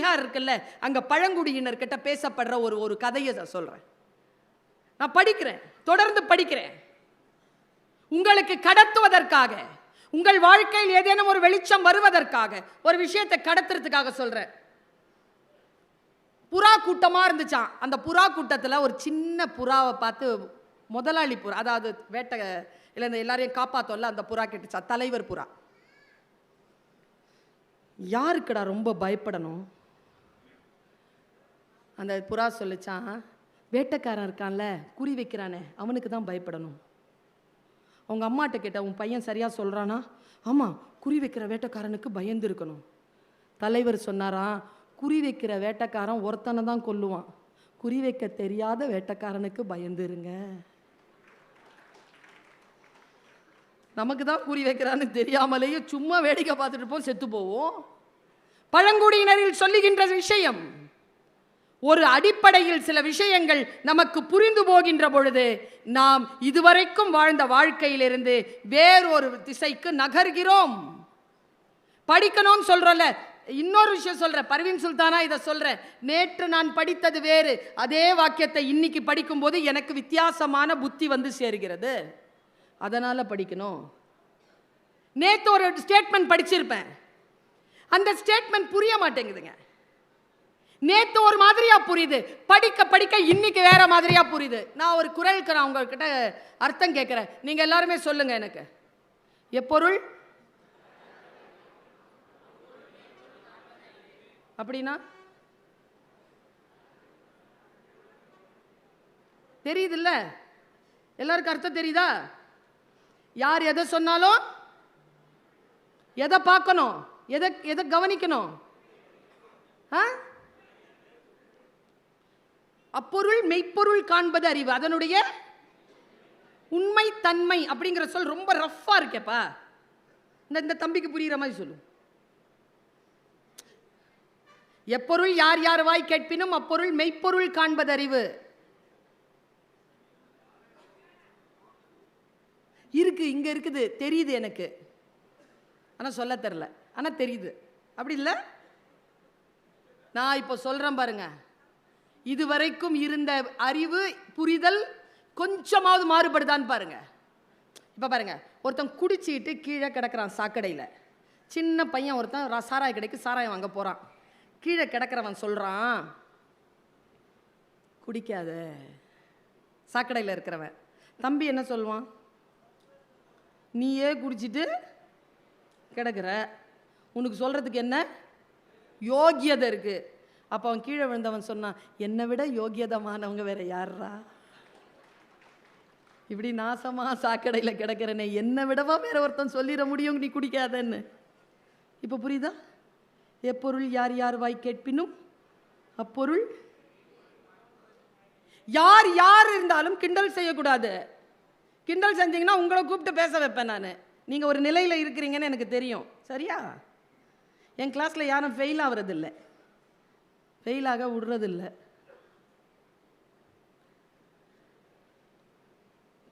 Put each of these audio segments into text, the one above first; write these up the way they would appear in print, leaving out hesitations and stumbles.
பீகார் இருக்குல்ல, அங்க பழங்குடியினர்கிட்ட பேசப்படுற ஒரு கதையை சொல்றேன். நான் படிக்கிறேன், தொடர்ந்து படிக்கிறேன். உங்களுக்கு கடத்துவதற்காக, உங்கள் வாழ்க்கையில் ஏதேனும் ஒரு வெளிச்சம் வருவதற்காக, ஒரு விஷயத்தை கடத்துறதுக்காக சொல்றேன். புறா கூட்டமா இருந்துச்சான். அந்த புறா கூட்டத்தில் ஒரு சின்ன புறாவை பார்த்து முதலாளி புறா, அதாவது வேட்டை இல்லை எல்லாரையும் காப்பாத்தோம்ல, அந்த புறா கேட்டுச்சா, தலைவர் புறா, யாருக்குடா ரொம்ப பயப்படணும்? அந்த புறா சொல்லிச்சான், வேட்டைக்காரன் இருக்கான்ல, குறி வைக்கிறானே, அவனுக்கு தான் பயப்படணும். அவங்க அம்மாட்ட கேட்ட, உன் பையன் சரியா சொல்றானா? ஆமா, குறி வைக்கிற வேட்டைக்காரனுக்கு பயந்து இருக்கணும். தலைவர் சொன்னாராம், குறி வைக்கிற வேட்டைக்காரன் ஒருத்தனை தான் கொல்லுவான், குறி வைக்க தெரியாத வேட்டைக்காரனுக்கு பயந்துருங்க. நமக்கு தான் குறி வைக்கிறான்னு தெரியாமலேயே சும்மா வேடிக்கை பார்த்துட்டு போய் செத்து போவோம். பழங்குடியினரில் சொல்லுகின்ற விஷயம், ஒரு அடிப்படையில் சில விஷயங்கள் நமக்கு புரிந்து போகின்ற பொழுது நாம் இதுவரைக்கும் வாழ்ந்த வாழ்க்கையிலிருந்து வேறொரு திசைக்கு நகர்கிறோம். படிக்கணும்னு சொல்றோம்ல, இன்னொரு விஷயம் சொல்றேன், பர்வீன் சுல்தானா இதை சொல்றேன். நேற்று நான் படித்தது வேறு, அதே வாக்கியத்தை இன்னைக்கு படிக்கும் போது எனக்கு வித்தியாசமான புத்தி வந்து சேர்கிறது. அதனால படிக்கணும். நேற்று ஒரு ஸ்டேட்மெண்ட் படிச்சிருப்பேன், அந்த ஸ்டேட்மெண்ட் புரிய மாட்டேங்குதுங்க. நேற்று ஒரு மாதிரியா புரியுது, படிக்க படிக்க இன்னைக்கு வேற மாதிரியா புரியுது. நான் ஒரு குறளுக்கு நான் உங்ககிட்ட அர்த்தம் கேட்கிறேன், நீங்க எல்லாருமே சொல்லுங்க எனக்கு. எப்பொருள் அப்படின்னா தெரியுது இல்ல? எல்லாருக்கும் அர்த்தம் தெரியுதா? யார் எதை சொன்னாலும் எதை பார்க்கணும், எதை கவனிக்கணும்? அப்பொருள் மெய்ப்பொருள் காண்பது அறிவு, அதனுடைய உண்மை தன்மை அப்படிங்கிற சொல் ரொம்ப ரஃப்பா இருக்கேப்பா. இந்த தம்பிக்கு புரியுற மாதிரி சொல்லு. எப்பொருள் யார் யார் வாய் கேட்பினும் அப்பொருள் மெய்ப்பொருள் காண்பது அறிவு இருக்கு, இங்க இருக்குது, தெரியுது எனக்கு, ஆனா சொல்ல தெரியல, ஆனா தெரியுது. அப்படி இல்லை? நான் இப்போ சொல்றேன் பாருங்க, இதுவரைக்கும் இருந்த அறிவு புரிதல் கொஞ்சமாவது மாறுபடுதான்னு பாருங்க. இப்போ பாருங்க, ஒருத்தன் குடிச்சிட்டு கீழே கிடக்கிறான் சாக்கடையில். சின்ன பையன் ஒருத்தன் சாராய கடைக்கு சாராயம் வாங்க போகிறான். கீழே கிடக்கிறவன் சொல்கிறான், குடிக்காத. சாக்கடையில் இருக்கிறவன் தம்பி என்ன சொல்லுவான்? நீயே குடிச்சிட்டு கிடக்கிற, உனக்கு சொல்கிறதுக்கு என்ன யோகியதை இருக்குது? அப்போ அவன் கீழே விழுந்தவன் சொன்னான், என்னை விட யோகியதமானவங்க வேற யாரா? இப்படி நாசமா சாக்கடையில் கிடக்கிறனே, என்னை விடவா வேற ஒருத்தன் சொல்லிட முடியும் நீ குடிக்காதன்னு? இப்போ புரியுதா? எப்பொருள் யார் யார் வாய் கேட்பினும் அப்பொருள். யார் யார் இருந்தாலும் கிண்டல் செய்யக்கூடாது. கிண்டல் செஞ்சீங்கன்னா உங்களை கூப்பிட்டு பேச வைப்பேன் நான். நீங்கள் ஒரு நிலையில் இருக்கிறீங்கன்னு எனக்கு தெரியும், சரியா? என் கிளாஸில் யாரும் ஃபெயில் ஆகுறதில்லை, ஃபெயிலாக விடுறதில்லை.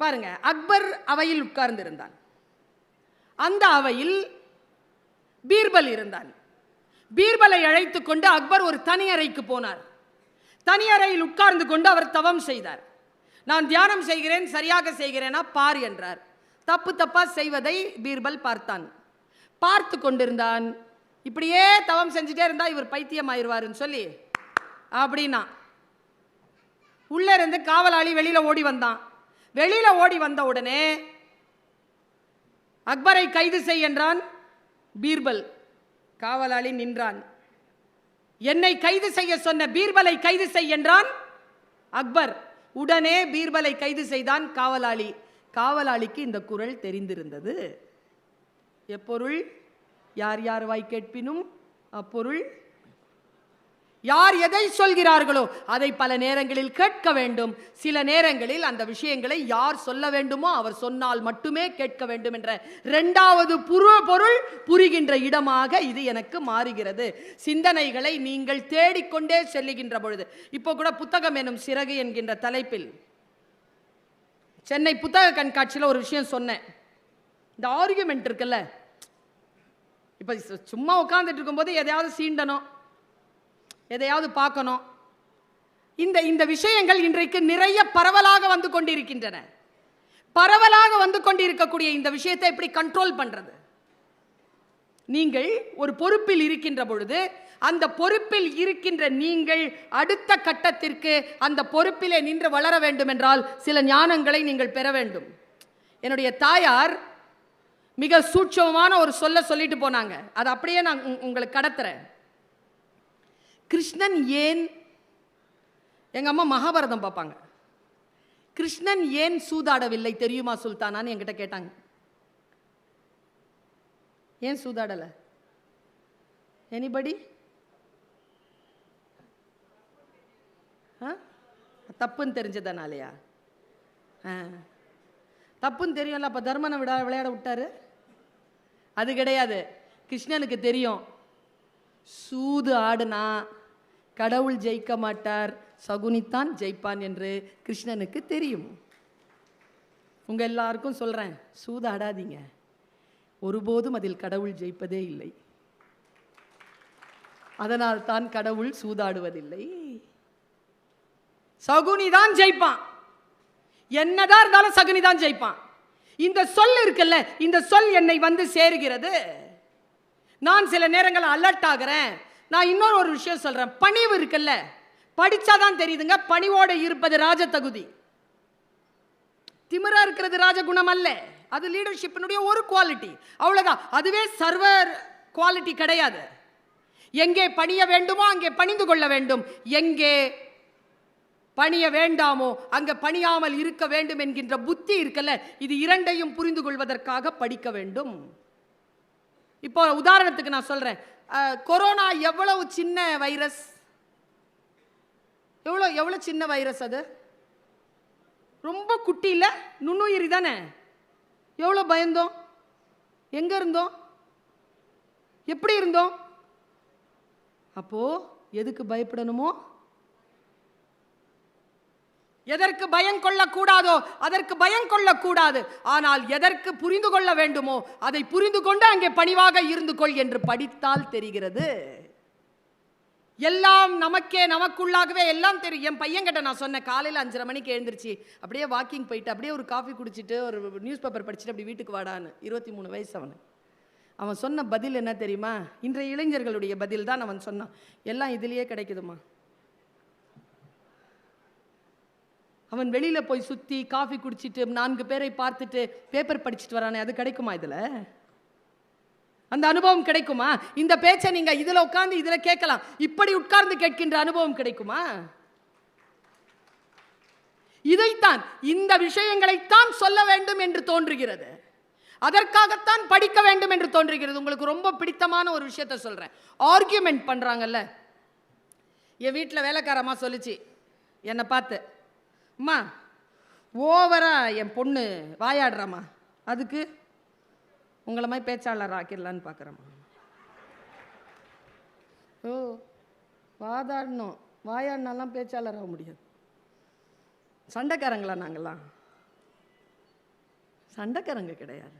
பாருங்க, அக்பர் அவையில் உட்கார்ந்திருந்தான். அந்த அவையில் பீர்பல் இருந்தான். பீர்பலை அழைத்து கொண்டு அக்பர் ஒரு தனி அறைக்கு போனார். தனி அறையில் உட்கார்ந்து கொண்டு அவர் தவம் செய்தார். நான் தியானம் செய்கிறேன், சரியாக செய்கிறேனா பார் என்றார். தப்பு தப்பா செய்வதை பீர்பல் பார்த்தான். பார்த்து கொண்டிருந்தான். இப்படியே தவம் செஞ்சுட்டே இருந்தா இவர் பைத்தியம் ஆயிடுவாருன்னு சொல்லி அப்படின்னா உள்ள இருந்து காவலாளி வெளியில ஓடி வந்தான். வெளியில ஓடி வந்த உடனே அக்பரை கைது செய் என்றான் பீர்பல். காவலாளி நின்றான். என்னை கைது செய்ய சொன்ன பீர்பலை கைது செய் என்றான் அக்பர். உடனே பீர்பலை கைது செய்தான் காவலாளி. காவலாளிக்கு இந்த குறள் தெரிந்திருந்தது. எப்பொருள் யார் யார் வாய் கேட்பினும் அப்பொருள். யார் எதை சொல்கிறார்களோ அதை பல நேரங்களில் கேட்க வேண்டும். சில நேரங்களில் அந்த விஷயங்களை யார் சொல்ல வேண்டுமோ அவர் சொன்னால் மட்டுமே கேட்க வேண்டும் என்ற இரண்டாவது பொருள் புரிகின்ற இடமாக இது எனக்கு மாறுகிறது. சிந்தனைகளை நீங்கள் தேடிக்கொண்டே செல்லுகின்ற பொழுது, இப்போ கூட புத்தகம் எனும் சிறகு என்கின்ற தலைப்பில் சென்னை புத்தக கண்காட்சியில் ஒரு விஷயம் சொன்னேன். இந்த ஆர்குமெண்ட் இருக்குல்ல, இப்போ சும்மா உட்காந்துட்டு இருக்கும்போது எதையாவது சீண்டணும், எதையாவது பார்க்கணும். இந்த இந்த விஷயங்கள் இன்றைக்கு நிறைய பரவலாக வந்து கொண்டிருக்கின்றன. பரவலாக வந்து கொண்டிருக்கக்கூடிய இந்த விஷயத்தை எப்படி கண்ட்ரோல் பண்றது? நீங்கள் ஒரு பொறுப்பில் இருக்கின்ற பொழுது அந்த பொறுப்பில் இருக்கின்ற நீங்கள் அடுத்த கட்டத்திற்கு அந்த பொறுப்பிலே நின்று வளர வேண்டும் என்றால் சில ஞானங்களை நீங்கள் பெற வேண்டும். என்னுடைய தாயார் மிக சூட்சமமான ஒரு சொல்லிட்டு போனாங்க. அது அப்படியே நான் உங்களுக்கு கடத்துறேன். கிருஷ்ணன் ஏன், எங்க அம்மா மகாபாரதம் பார்ப்பாங்க, கிருஷ்ணன் ஏன் சூதாடவில்லை தெரியுமா சுல்தானான்னு என்கிட்ட கேட்டாங்க. ஏன் சூதாடல? எனிபடி? தப்புன்னு தெரிஞ்சதனாலயா? தப்புன்னு தெரியும்ல, அப்ப தர்மனை விளையாட விட்டாரு? அது கிடையாது. கிருஷ்ணனுக்கு தெரியும், சூது ஆடுனா கடவுள் ஜெயிக்க மாட்டார், சகுனித்தான் ஜெயிப்பான் என்று கிருஷ்ணனுக்கு தெரியும். உங்க எல்லாருக்கும் சொல்றேன், சூதாடாதீங்க. ஒருபோதும் அதில் கடவுள் ஜெயிப்பதே இல்லை. அதனால் தான் கடவுள் சூதாடுவதில்லை. சகுனிதான் ஜெயிப்பான். என்னதான் இருந்தாலும் சகுனிதான் ஜெயிப்பான். இந்த சொல் இருக்குல்ல, இந்த சொல் என்னை வந்து சேருகிறது. நான் சில நேரங்கள் அலர்ட் ஆகிறேன். நான் இன்னொரு ஒரு விஷயம் சொல்றேன். பணிவு இருக்குல்ல, படிச்சாதான் தெரியுதுங்க. பணிவோடு இருப்பது ராஜ தகுதி. திமிரா இருக்கிறது ராஜகுணம் அல்ல. அது லீடர்ஷிப்பினுடைய ஒரு குவாலிட்டி, அவ்வளவுதான். அதுவே சர்வர் குவாலிட்டி கிடையாது. எங்கே பணிய வேண்டுமோ அங்கே பணிந்து கொள்ள வேண்டும், எங்கே பணிய வேண்டாமோ அங்கே பணியாமல் இருக்க வேண்டும் என்கின்ற புத்தி இருக்கல்ல, இது இரண்டையும் புரிந்து கொள்வதற்காக படிக்க வேண்டும். இப்போ உதாரணத்துக்கு நான் சொல்றேன், கொரோனா எவ்வளவு சின்ன வைரஸ், எவ்வளவு சின்ன வைரஸ், அது ரொம்ப குட்டி இல்ல, நுண்ணுயிரி தானே. எவ்வளவு பயந்தோம், எங்க இருந்தோம், எப்படி இருந்தோம். அப்போ எதுக்கு பயப்படணுமோ, எதற்கு பயம் கொள்ளக்கூடாதோ அதற்கு பயம் கொள்ளக்கூடாது. ஆனால் எதற்கு புரிந்து கொள்ள வேண்டுமோ அதை புரிந்து கொண்டு அங்கே பணிவாக இருந்து கொள் என்று படித்தால் தெரிகிறது. எல்லாம் நமக்கே, நமக்குள்ளாகவே எல்லாம் தெரியும். என் பையன்கிட்ட நான் சொன்னேன், காலையில் 5:30 மணிக்கு எழுந்திருச்சு அப்படியே வாக்கிங் போயிட்டு அப்படியே ஒரு காஃபி குடிச்சிட்டு ஒரு நியூஸ் பேப்பர் படிச்சுட்டு அப்படி வீட்டுக்கு வாடான்னு. 23 வயசு அவன் சொன்ன பதில் என்ன தெரியுமா? இன்றைய இளைஞர்களுடைய பதில் தான் அவன் சொன்னான், எல்லாம் இதுலயே கிடைக்குதுமா. அவன் வெளியில போய் சுத்தி காஃபி குடிச்சிட்டு 4 பேரை பார்த்துட்டு பேப்பர் படிச்சுட்டு வரானே, அது கிடைக்குமா? இதுல அந்த அனுபவம் கிடைக்குமா? இந்த பேச்சை நீங்க இதுல உட்கார்ந்து இதுல கேட்கலாம், இப்படி உட்கார்ந்து கேட்கின்ற அனுபவம் கிடைக்குமா? இதைத்தான், இந்த விஷயங்களைத்தான் சொல்ல வேண்டும் என்று தோன்றுகிறது. அதற்காகத்தான் படிக்க வேண்டும் என்று தோன்றுகிறது. உங்களுக்கு ரொம்ப பிடித்தமான ஒரு விஷயத்தை சொல்றேன். ஆர்கியூமெண்ட் பண்றாங்கல்ல, என் வீட்டில் வேலைக்காரமா சொல்லிச்சு என்னை பார்த்து, அம்மா ஓவரா என் பொண்ணு வாயாடுறாம்மா, அதுக்கு உங்களை மாதிரி பேச்சாளர் ஆக்கிடலான்னு பார்க்குறேம்மா. ஓ, வாதாடணும், வாயாடினாலாம் பேச்சாளர் ஆக முடியாது. சண்டைக்காரங்களா நாங்கள்லாம்? சண்டைக்காரங்க கிடையாது.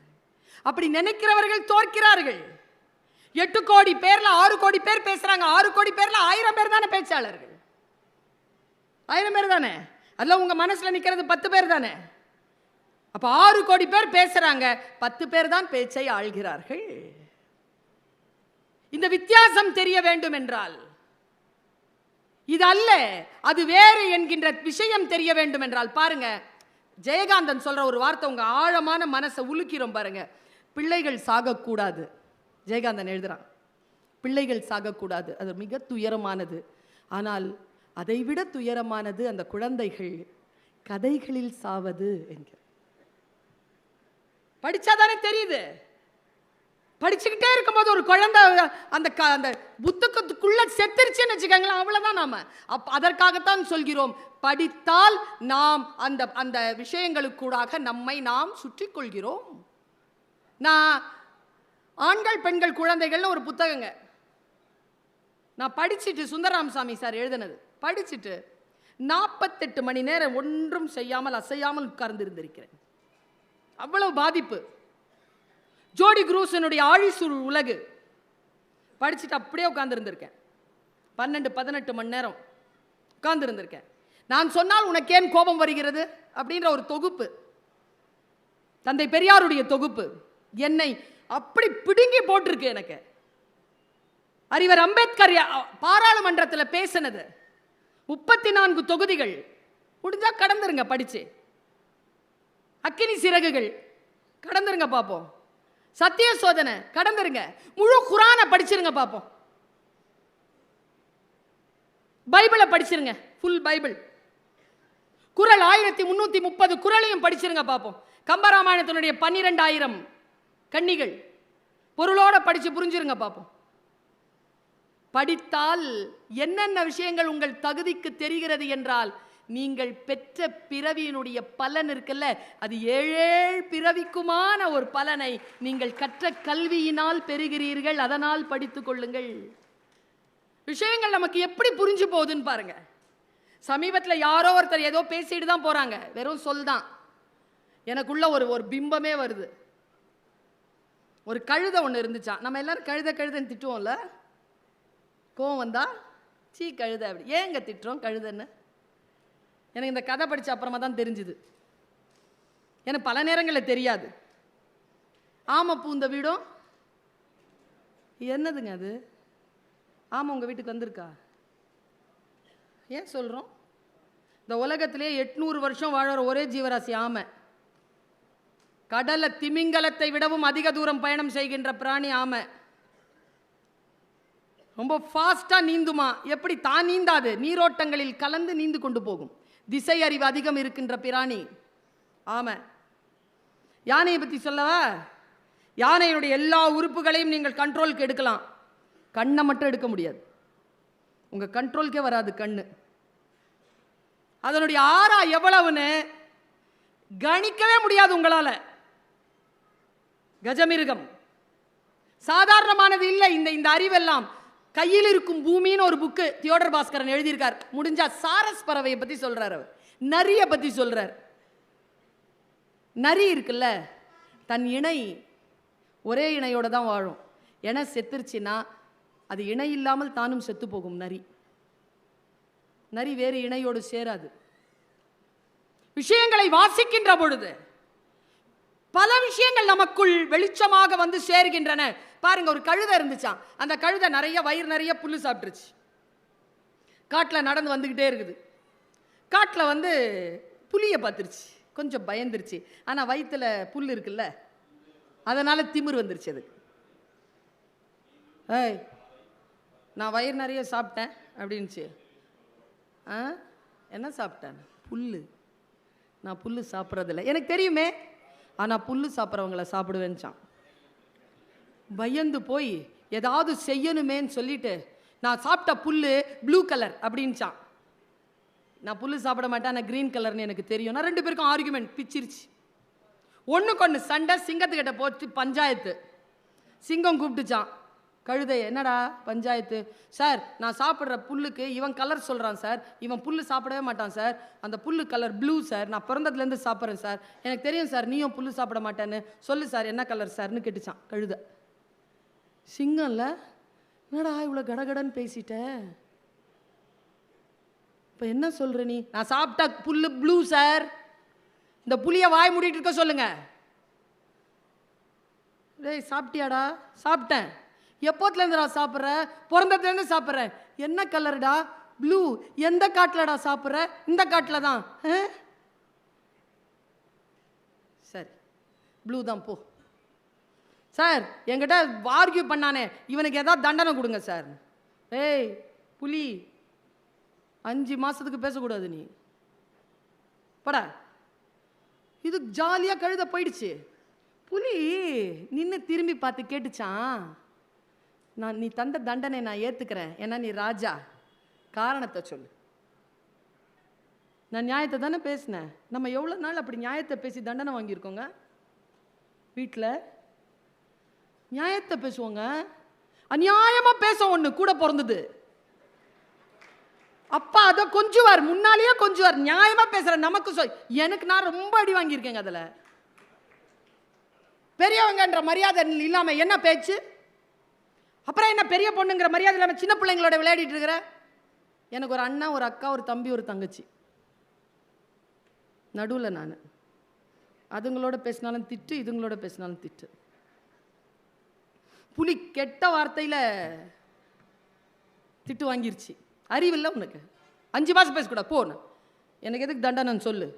அப்படி நினைக்கிறவர்கள் தோற்கிறார்கள். 8 கோடி பேர்ல 6 கோடி பேர் பேசுறாங்க. 6 கோடி பேர்ல 1000 பேர் தானே பேச்சாளர்கள். 1000 பேர் தானே. அதுல உங்க மனசுல நிக்கிறது 10 பேர் தானே. அப்ப 6 கோடி பேர் பேசுறாங்க, 10 பேர் தான் பேச்சை ஆள்கிறார்கள். இந்த வித்தியாசம் தெரிய வேண்டும் என்றால் இது அல்ல, அது வேறு என்கின்ற விஷயம் தெரிய வேண்டும் என்றால் பாருங்க, ஜெயகாந்தன் சொல்ற ஒரு வார்த்தை உங்க ஆழமான மனசை உலுக்கிறோம் பாருங்க. பிள்ளைகள் சாகக்கூடாது. ஜெயகாந்தன் எழுதுறான், பிள்ளைகள் சாகக்கூடாது, அது மிக துயரமானது. ஆனால் அதைவிட துயரமானது அந்த குழந்தைகள் கதைகளில் சாவது என்கிற. படிச்சாதானே தெரியுது. படிச்சுக்கிட்டே இருக்கும்போது ஒரு குழந்தை அந்த அந்த புத்தகத்துக்குள்ள செத்துருச்சுன்னு வச்சுக்கோங்களேன், அவ்வளவுதான். நாம அதற்காகத்தான் சொல்கிறோம், படித்தால் நாம் அந்த அந்த விஷயங்களுக்கூடாக நம்மை நாம் சுற்றி கொள்கிறோம். நான் ஆண்கள் பெண்கள் குழந்தைகள்னு ஒரு புத்தகங்க நான் படிச்சுட்டு, சுந்தரராமசாமி சார் எழுதினது படிச்சுட்டு 48 மணி நேரம் ஒன்றும் செய்யாமல் அசையாமல் உட்கார்ந்து இருந்திருக்கிறேன். அவ்வளவு பாதிப்பு. ஜோடி குரூசனுடைய ஆழிசூழ் உலகு படிச்சுட்டு அப்படியே உட்கார்ந்து இருந்திருக்கேன். 12-18 மணி நேரம் உட்கார்ந்து இருந்திருக்கேன். நான் சொன்னால் உனக்கு ஏன் கோபம் வருகிறது அப்படின்ற ஒரு தொகுப்பு, தந்தை பெரியாருடைய தொகுப்பு என்னை அப்படி பிடுங்கி போட்டிருக்கு. எனக்கு அறிவர் அம்பேத்கர் பாராளுமன்றத்தில் பேசினது 34 தொகுதிகள். முடிஞ்சா கடந்துருங்க படிச்சு. அக்கினி சிறகுகள் கடந்துருங்க பார்ப்போம். சத்திய சோதனை கடந்துருங்க. முழு குரானை படிச்சிருங்க பார்ப்போம். பைபிளை படிச்சிருங்க, ஃபுல் பைபிள். குறள் 1330 குறளையும் படிச்சிருங்க பார்ப்போம். கம்பராமாயணத்தினுடைய 12,000 கன்னிகள் பொருளோட படிச்சு புரிஞ்சிருங்க பார்ப்போம். படித்தால் என்னென்ன விஷயங்கள் உங்கள் தகுதிக்கு தெரிகிறது என்றால், நீங்கள் பெற்ற பிறவியினுடைய பலன் இருக்குல்ல, அது 7 பிறவிக்குமான ஒரு பலனை நீங்கள் கற்ற கல்வியினால் பெறுகிறீர்கள். அதனால் படித்துக் கொள்ளுங்கள். விஷயங்கள் நமக்கு எப்படி புரிஞ்சு போகுதுன்னு பாருங்க. சமீபத்தில் யாரோ ஒருத்தர் ஏதோ பேசிட்டு தான் போறாங்க, வெறும் சொல் தான். எனக்குள்ள ஒரு பிம்பமே வருது. ஒரு கழுதை ஒன்று இருந்துச்சான். நம்ம எல்லாரும் கழுதைன்னு திட்டுவோம்ல, கோவம் வந்தா சீ கழுதை அப்படி. ஏங்க திட்டுறோம் கழுதைன்னு? எனக்கு இந்த கதை படித்த அப்புறமா தான் தெரிஞ்சுது. எனக்கு பல நேரங்களில் தெரியாது. ஆமை பூந்த வீடும் என்னதுங்க அது? ஆமா உங்கள் வீட்டுக்கு வந்திருக்கா? ஏன் சொல்கிறோம்? இந்த உலகத்திலே 800 வருஷம் வாழற ஒரே ஜீவராசி ஆமை. கடலை திமிங்கலத்தை விடவும் அதிக தூரம் பயணம் செய்கின்ற பிராணி ஆமை. ரொம்ப ஃபாஸ்ட்டாக நீந்துமா. எப்படி? தான் நீந்தாது, நீரோட்டங்களில் கலந்து நீந்து கொண்டு போகும். திசை அறிவு அதிகம் இருக்கின்ற பிராணி ஆமை. யானையை பற்றி சொல்லவா? யானையினுடைய எல்லா உறுப்புகளையும் நீங்கள் கண்ட்ரோலுக்கு எடுக்கலாம், கண்ணை மட்டும் எடுக்க முடியாது. உங்கள் கண்ட்ரோலுக்கே வராது கண்ணு. அதனுடைய ஆறா எவ்வளவுன்னு கணிக்கவே முடியாது உங்களால். கஜமிருகம் சாதாரணமானது இல்லை. இந்த அறிவெல்லாம் கையில் இருக்கும் பூமின்னு ஒரு புக்கு தியோடர் பாஸ்கரன் எழுதியிருக்கார். முடிஞ்சா சாரஸ் பறவையை பற்றி சொல்றார். அவர் நரியை பற்றி சொல்றார். நரி இருக்குல்ல, தன் இணை ஒரே இணையோட தான் வாழும். என செத்துருச்சுன்னா அது இணை இல்லாமல் தானும் செத்து போகும். நரி வேறு இணையோடு சேராது. விஷயங்களை வாசிக்கின்ற பொழுது பல விஷயங்கள் நமக்குள் வெளிச்சமாக வந்து சேர்கின்றன. பாருங்க, ஒரு கழுதை இருந்துச்சான். அந்த கழுதை வயிறு நிறைய புல்லு சாப்பிட்டுருச்சு. காட்டில் நடந்து வந்துக்கிட்டே இருக்குது. காட்டில் புலியை பார்த்துருச்சு. கொஞ்சம் பயந்துருச்சு. ஆனால் வயிற்றுல புல் இருக்குல்ல, அதனால் திமிர் வந்துருச்சு அதுக்கு. ஏய், நான் வயிறு நிறைய சாப்பிட்டேன் அப்படின்ச்சு. என்ன சாப்பிட்டேன்? புல்லு. நான் புல்லு சாப்பிட்றதில்ல, எனக்கு தெரியுமே, ஆனால் புல்லு சாப்பிட்றவங்கள சாப்பிடுவேன்ச்சான். பயந்து போய் ஏதாவது செய்யணுமேன்னு சொல்லிட்டு, நான் சாப்பிட்ட புல்லு ப்ளூ கலர் அப்படின்ச்சான். நான் புல்லு சாப்பிட மாட்டேன், நான் க்ரீன் கலர்னு எனக்கு தெரியும். நான் 2 பேருக்கும் ஆர்குமெண்ட் பிச்சிருச்சு. ஒன்றுக்கு சண்டை. சிங்கத்துக்கிட்ட போச்சு பஞ்சாயத்து. சிங்கம் கூப்பிட்டுச்சான் கழுதையை. என்னடா பஞ்சாயத்து? சார், நான் சாப்பிட்ற புல்லுக்கு இவன் கலர் சொல்கிறான் சார், இவன் புல்லு சாப்பிடவே மாட்டான் சார், அந்த புல்லு கலர் ப்ளூ சார், நான் பிறந்ததுலேருந்து சாப்பிட்றேன் சார், எனக்கு தெரியும் சார் நீயும் புல்லு சாப்பிட மாட்டேன்னு, சொல்லு சார் என்ன கலர் சார்னு கேட்டுச்சான் கழுதை. சிங்கம்ல, என்னடா இவ்வளோ கடகடன்னு பேசிட்ட, இப்போ என்ன சொல்கிற நீ? நான் சாப்பிட்டா புல்லு ப்ளூ சார், இந்த புளியை வாய் மூடிட்டு இருக்க சொல்லுங்க. டேய் சாப்பிட்டியாடா? சாப்பிட்டேன். எப்போத்துலேருந்துடா சாப்பிட்ற? பிறந்ததுலேருந்து சாப்பிட்றேன். என்ன கலருடா? ப்ளூ. எந்த காட்டிலடா சாப்பிட்ற? இந்த காட்டில் தான். சரி, ப்ளூ தான் போ. சார், என்கிட்ட ஆர்கியூ பண்ணானே, இவனுக்கு ஏதாவது தண்டனை கொடுங்க சார். ஏய் புலி, 5 மாதத்துக்கு பேசக்கூடாது நீ, படா. இது ஜாலியாக கழுத போயிடுச்சு. புலி நின்று திரும்பி பார்த்து கேட்டுச்சான், நீ தந்த தண்டனை நான் ஏற்றுக்கிறேன், ஏன்னா நீ ராஜா, காரணத்தை சொல்லு. நான் நியாயத்தை தானே பேசினேன். நம்ம எவ்வளோ நாள் அப்படி நியாயத்தை பேசி தண்டனை வாங்கியிருக்கோங்க? வீட்டில் நியாயத்தை பேசுவோங்க, அநியாயமாக பேச ஒன்று கூட பிறந்தது. அப்பா அதை கொஞ்சுவார், முன்னாலேயே கொஞ்சுவார். நியாயமாக பேசுகிற நமக்கு எனக்கு நான் ரொம்ப அடி வாங்கியிருக்கேங்க. அதில் பெரியவங்கன்ற மரியாதை இல்லாமல் என்ன பேச்சு? அப்புறம் என்ன பெரிய பொண்ணுங்கிற மரியாதை இல்லாமல் சின்ன பிள்ளைங்களோட விளையாடிட்டு இருக்கிற? எனக்கு ஒரு அண்ணா, ஒரு அக்கா, ஒரு தம்பி, ஒரு தங்கச்சி. நடுவில் நான். அதுங்களோட பேசினாலும் திட்டு, இதுங்களோட பேசினாலும் திட்டு. புலி கெட்ட வார்த்தையில் திட்டு வாங்கிருச்சு. அறிவில்லை உனக்கு? 5 மாதம் பேசக்கூடாது போன. எனக்கு எதுக்கு தண்டனை சொல்லு?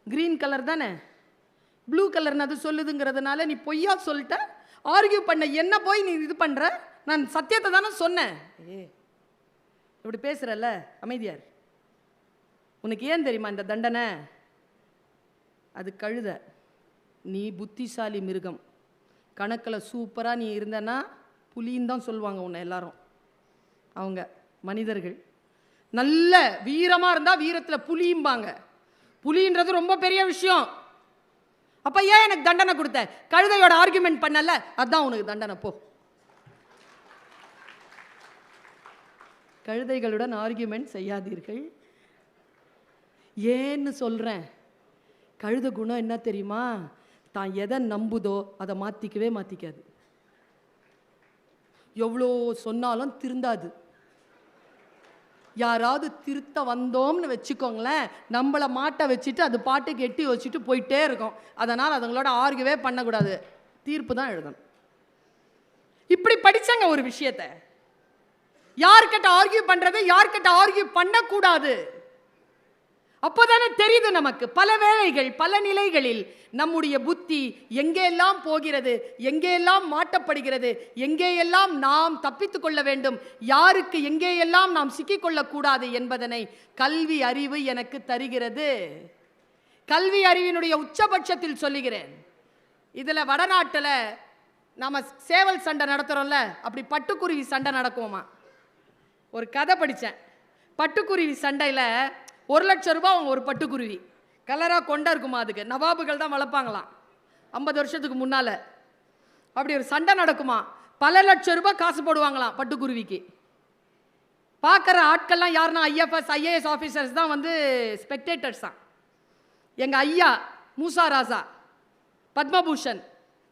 கிரீன் கலர் தானே, ப்ளூ கலர்னு அது சொல்லுதுங்கிறதுனால நீ பொய்யா சொல்லிட்ட. ஆர்கியூ பண்ண என்ன போய் நீ இது பண்ணுற? நான் சத்தியத்தை தானே சொன்னேன். இப்படி பேசுகிறல்ல, அமைதியார். உனக்கு ஏன் தெரியுமா இந்த தண்டனை? அது கழுத, நீ புத்திசாலி மிருகம். கணக்கில் சூப்பராக நீ இருந்தனா புலின்னு தான் சொல்லுவாங்க உன்னை எல்லாரும். அவங்க மனிதர்கள் நல்ல வீரமாக இருந்தால் வீரத்தில் புலியும்பாங்க. புலின்றது ரொம்ப பெரிய விஷயம். அப்போ ஏன் எனக்கு தண்டனை கொடுத்த? கழுதையோட ஆர்குமெண்ட் பண்ணல, அதுதான் உனக்கு தண்டனை. போ. கழுதைகளுடன் ஆர்குமெண்ட் செய்யாதீர்கள். ஏன்னு சொல்கிறேன். கழுத குணம் என்ன தெரியுமா? தான் எதை நம்புதோ அதை மாற்றிக்கவே மாற்றிக்காது. எவ்வளோ சொன்னாலும் திருந்தாது. யாராவது திருத்த வந்தோம்னு வச்சுக்கோங்களேன், நம்மளை மாட்ட வச்சுட்டு அது பாட்டுக்கு எட்டி வச்சுட்டு போயிட்டே இருக்கும். அதனால் அதுங்களோட ஆர்கியூவே பண்ணக்கூடாது, தீர்ப்பு தான் எழுதணும். இப்படி படிச்சங்க ஒரு விஷயத்தை. யார்கிட்ட ஆர்கியூ பண்றது, யார்கிட்ட ஆர்கியூ பண்ணக்கூடாது. அப்போதானே தெரியுது நமக்கு பல வேளைகள் பல நிலைகளில் நம்முடைய புத்தி எங்கெல்லாம் போகிறது, எங்கெல்லாம் மாட்டப்படுகிறது, எங்கேயெல்லாம் நாம் தப்பித்துக் கொள்ள வேண்டும், யாருக்கு எங்கேயெல்லாம் நாம் சிக்கிக்கொள்ளக்கூடாது என்பதனை கல்வி அறிவு எனக்கு தருகிறது. கல்வி அறிவினுடைய உச்சபட்சத்தில் சொல்லுகிறேன். இதில் வடநாட்டில் நாம் சேவல் சண்டை நடத்துகிறோம்ல, அப்படி பட்டுக்குருவி சண்டை நடக்குமா? ஒரு கதை படித்தேன். பட்டுக்குருவி சண்டையில் 1 லட்சம் ரூபாய் அவங்க ஒரு பட்டுக்குருவி. கலராக கொண்டா இருக்குமா, அதுக்கு நவாபுகள் தான் வளர்ப்பாங்களாம் 50 வருஷத்துக்கு முன்னால். அப்படி ஒரு சண்டை நடக்குமா, பல லட்சம் ரூபாய் காசு போடுவாங்களாம் பட்டுக்குருவிக்கு. பார்க்குற ஆட்கள்லாம் யாருன்னா IFS IAS ஆஃபீஸர்ஸ் தான் வந்து ஸ்பெக்டேட்டர்ஸ் தான். எங்கள் ஐயா மூசா ராசா பத்மபூஷன்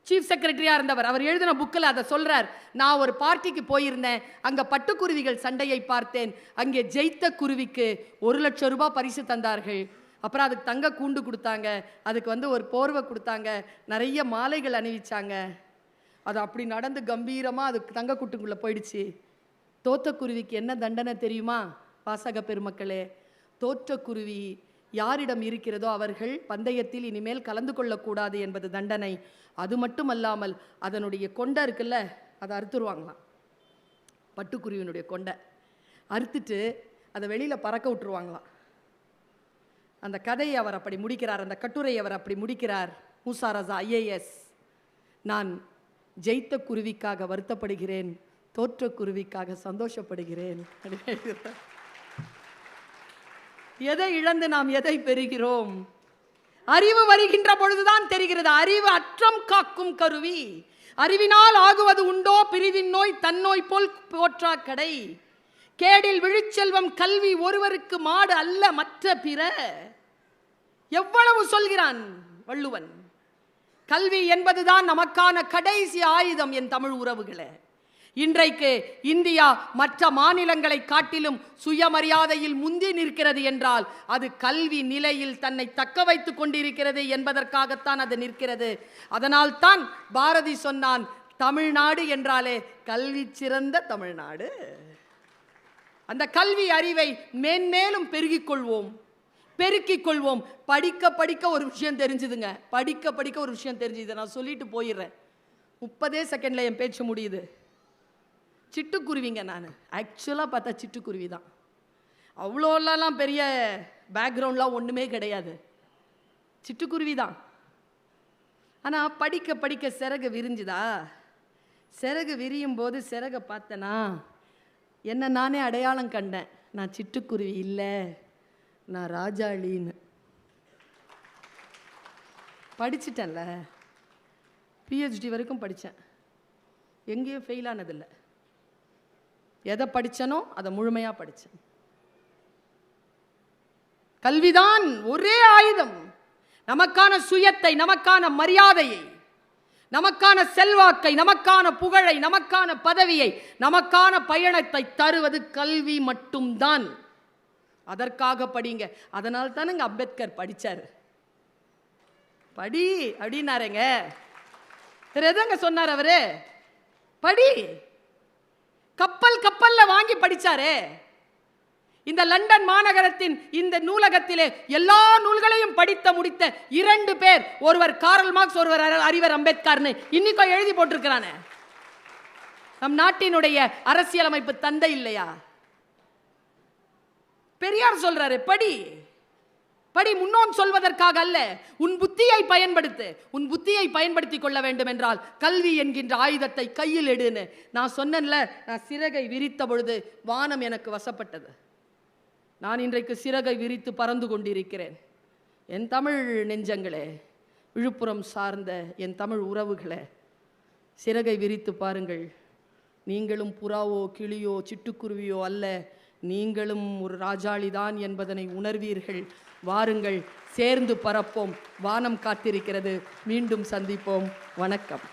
சீஃப் செக்ரட்டரியாக இருந்தவர், அவர் எழுதின புக்கில் அதை சொல்கிறார். நான் ஒரு பார்ட்டிக்கு போயிருந்தேன், அங்கே பட்டுக்குருவிகள் சண்டையை பார்த்தேன். அங்கே ஜெயித்த குருவிக்கு 1 லட்சம் ரூபாய் பரிசு தந்தார்கள். அப்புறம் அதுக்கு தங்க கூண்டு கொடுத்தாங்க, அதுக்கு வந்து ஒரு போர்வை கொடுத்தாங்க, நிறைய மாலைகள் அணிவிச்சாங்க. அது அப்படி நடந்து கம்பீரமாக அதுக்கு தங்க கூட்டுக்குள்ளே போயிடுச்சு. தோத்த குருவிக்கு என்ன தண்டனை தெரியுமா வாசக பெருமக்களே? தோற்ற குருவி யாரிடம் இருக்கிறதோ அவர்கள் பந்தயத்தில் இனிமேல் கலந்து கொள்ளக்கூடாது என்பது தண்டனை. அது மட்டுமல்லாமல் அதனுடைய கொண்டை இருக்குல்ல, அதை அறுத்துருவாங்களாம். பட்டுக்குருவினுடைய கொண்டை அறுத்துட்டு அதை வெளியில் பறக்க விட்டுருவாங்களாம். அந்த கதையை அவர் அப்படி முடிக்கிறார், அந்த கட்டுரையை அவர் அப்படி முடிக்கிறார். மூசா ராசா IAS, நான் ஜெயித்த குருவிக்காக வருத்தப்படுகிறேன், தோற்ற குருவிக்காக சந்தோஷப்படுகிறேன். எதை இழந்து நாம் எதை பெறுகிறோம்? அறிவு வருகின்ற பொழுதுதான் தெரிகிறது. அறிவு அற்றம் காக்கும் கருவி. அறிவினால் ஆகுவது உண்டோ பிரிவின் நோய், தன்னோய் போல் போற்றா கடை. கேடில் விழுச்செல்வம் கல்வி ஒருவருக்கு மாடு அல்ல மற்ற பிற. எவ்வளவு சொல்கிறான் வள்ளுவன். கல்வி என்பதுதான் நமக்கான கடைசி ஆயுதம். என் தமிழ் உறவுகளே, இன்றைக்கு இந்தியா மற்ற மாநிலங்களை காட்டிலும் சுயமரியாதையில் முந்தி நிற்கிறது என்றால் அது கல்வி நிலையில் தன்னை தக்க வைத்துக் கொண்டிருக்கிறது என்பதற்காகத்தான் அது நிற்கிறது. அதனால் தான் பாரதி சொன்னான், தமிழ்நாடு என்றாலே கல்வி சிறந்த தமிழ்நாடு. அந்த கல்வி அறிவை மேன்மேலும் பெருக்கிக் கொள்வோம். படிக்க படிக்க ஒரு விஷயம் தெரிஞ்சுதுங்க. படிக்க படிக்க ஒரு விஷயம் தெரிஞ்சுது. நான் சொல்லிட்டு போயிடுறேன், 30 செகண்ட்ல என் பேச்சு முடியுது. சிட்டுக்குருவிங்க, நான் ஆக்சுவலாக பார்த்தா சிட்டுக்குருவி தான். அவ்வளோலாம் பெரிய பேக்ரவுண்ட்லாம் ஒன்றுமே கிடையாது, சிட்டுக்குருவி தான். ஆனால் படிக்க படிக்க சிறகு விரிஞ்சுதா. சிறகு விரியும் போது சிறகை பார்த்தனா என்ன நானே அடையாளம் கண்டேன். நான் சிட்டுக்குருவி இல்லை, நான் ராஜாளின்னு. படிச்சிட்டேன்ல, PhD வரைக்கும் படித்தேன், எங்கேயும் ஃபெயில் ஆனதில்லை. எதை படித்தனோ அதை முழுமையாக படித்தேன். கல்விதான் ஒரே ஆயுதம். நமக்கான சுயத்தை, நமக்கான மரியாதையை, நமக்கான செல்வாக்கை, நமக்கான புகழை, நமக்கான பதவியை, நமக்கான பயணத்தை தருவது கல்வி மட்டும்தான். அதற்காக படிங்க. அதனால் தானுங்க அம்பேத்கர் படிச்சாரு. படி அப்படின்னாருங்க. எதங்க சொன்னார் அவரு? படி. கப்பல்ல வாங்கி படிச்சாரு. இந்த லண்டன் மாநகரத்தின் இந்த நூலகத்திலே எல்லா நூல்களையும் படித்த முடித்த 2 பேர், ஒருவர் காரல் மார்க்ஸ், ஒருவர் அறிவர் அம்பேத்கர்னு இன்னைக்கும் எழுதி போட்டிருக்கிறானே. நம் நாட்டினுடைய அரசியலமைப்பு தந்தை இல்லையா? பெரியார் சொல்றாரு படி. படி முன்னோன் சொல்வதற்காக அல்ல, உன் புத்தியை பயன்படுத்து. உன் புத்தியை பயன்படுத்திக் கொள்ள வேண்டும் என்றால் கல்வி என்கின்ற ஆயுதத்தை கையில் எடுன்னு நான் சொன்னேன்ல. நான் சிறகை விரித்த பொழுது வானம் எனக்கு வசப்பட்டது. நான் இன்றைக்கு சிறகை விரித்து பறந்து கொண்டிருக்கிறேன். என் தமிழ் நெஞ்சங்களே, விழுப்புரம் சார்ந்த என் தமிழ் உறவுகளே, சிறகை விரித்து பாருங்கள். நீங்களும் புறாவோ கிளியோ சிட்டுக்குருவியோ அல்ல, நீங்களும் ஒரு ராஜாளிதான் என்பதனை உணர்வீர்கள். வாருங்கள், சேர்ந்து பறப்போம். வானம் காத்திருக்கிறது. மீண்டும் சந்திப்போம். வணக்கம்.